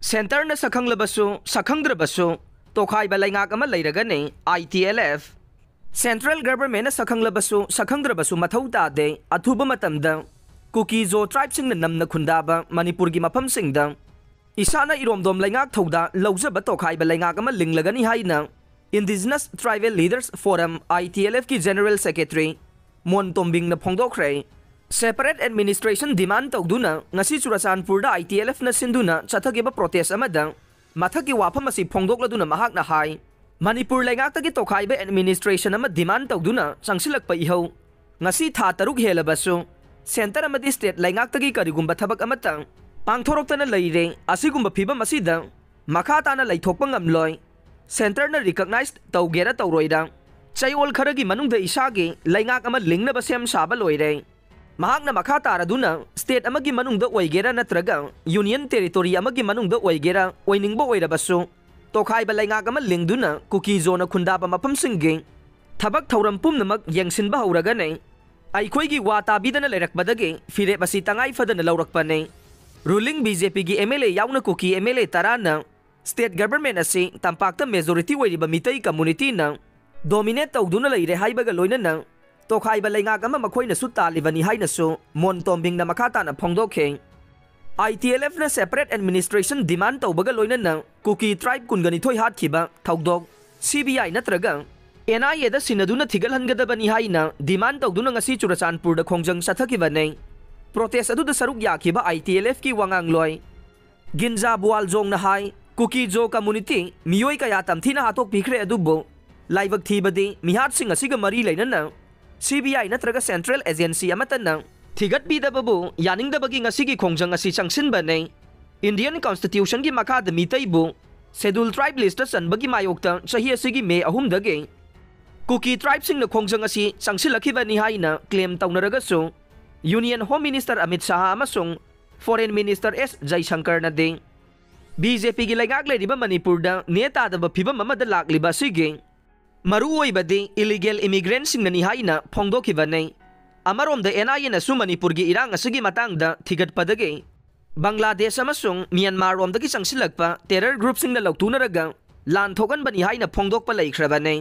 centre सखंगलबसु सखंद्रबसु तोखाइबा लैंगाक अमा लैरगने ITLF central government सखंगलबसु सखंद्रबसु मथौ तादे अथुबा मतमदा Kuki-Zo ट्राइबसिंग नमना खुंदाबा मणिपुर की मफमसिंगदा इसाना इरोमदोम लैंगाक थौदा लौजबा तोखाइबा लैंगाक अमा लिंगलगनी हाइना indigenous tribal leaders forum ITLF की जनरल सेक्रेटरी मोनतोम्बिंग न फोंदोखरे सेपरेट एडमिनिस्ट्रेशन डिमांड तौदुना ngasi चुराचानपुरदा ITLF न सिंधुना चथगिबा प्रोटेस्ट अमदा मथकी वाफम असि फोंदोकलदुना महाकना हाई मणिपुर लैंगाकतगी तोखाइबा एडमिनिस्ट्रेशन अमा डिमांड तौदुना संगसिलकपा इहौ ngasi था तरुक हेलबसु सेंटर अमदी स्टेट लैंगाकतगी करिगुंबा थबक अमता पांगथोरक्तना लैरे असिगुंबा फिबम असिदा मखा ताना लैथोकपा ngamloi सेंटर न रिकॉग्नाइज तौगेरा तौरोइदा चयोल खरगी मनुंगदा इसागे लैंगाक अमा लिंगनबा सेम साबा लोइरे महाकना मखा तारादुना स्टेट अमगी मनुंगदा ओइगेरा नत्रगा यूनियन टेरिटोरी अमगी मनुंगदा ओइगेरा ओइनिंगबा ओइरबसु तोखाइबा लैंगाक अमा लिंगदुना कुकी जोना खुंदाबा मफमसिंगे थबक थौरम पुमनमक यंगसिनबा हौरगने अइखोइगी वा ताबिदना लेरकबदगे फिरेप असि तंगाइ फदना लौरकपने रूलिंग BJP की MLA याउना कुकी MLA तराना स्टेट गवर्नमेंट असे तंपाक्ता मेजॉरिटी ओइरिबा मितई कम्युनिटी न डोमिनेट तौदुना लैरे हाइबगा लोइनना तोखाइबा लैंगाक अमा मखोइना सु तालिबनी हाइनसु मोनतोम्बिंग न मखाताना फोंदोखे ITLF न सेपरेट एडमिनिस्ट्रेशन डिमांड तौबगा लोइनना कुकी ट्राइब कुनगनिथोइ हातखिबा थौदोक CBI नत्रगा NIA दा सिनदुना थिगलहनगदबनी हाइना डिमांड तौदुना ngasi चुराचानपुरदा खोंजंग सथकिबने प्रोटेस्ट अदुदा सरुक याखिबा ITLF की वांगांगलोय गिंजा बुआलजोंग न हाई कुकी जो कम्युनिटी मियोई कया तमथीना हाथोक पिखरे अदुबो लाइवक थीबदे मिहात सिंग असिगा मरी लैनना CBI नत्रगा सेंट्रल एजेंसी अमतना थिगत बीदबबु यानिंगदबगी ngasi खोंजंग असि चंगसिनबने इंडियन कॉन्स्टिट्यूशन की मखाद मितैबु शेड्यूल ट्राइब लिस्ट सनबगी मायोक्ता चही असिगी मे अहुमदगे कुकी ट्राइब सिंग खोंजंग असि चंगसिलखिबनी हाइना क्लेम तौनरगसु union home minister Amit Shah अमसुंग फॉरेन मिनिस्टर S जयशंकर नदे BJP की लैंगाक लेरिबा मणिपुरदा नेतादबा फिबम अमदा लाक्लिबा सिगे मरुओइबदे इलीगल इमिग्रेंट सिंगनी हाइना फोंदोखिबने अमरोमदा NIA नसु मणिपुर की इरांग असगी मतंगदा थिगतपदगे बांग्लादेश अमसुंग म्यांमार रोमदगी चंगसिलकपा टेरर ग्रुप सिंगना लौतुनरगा लान थोगनबनी हाइना फोंदोकपा लैख्रबने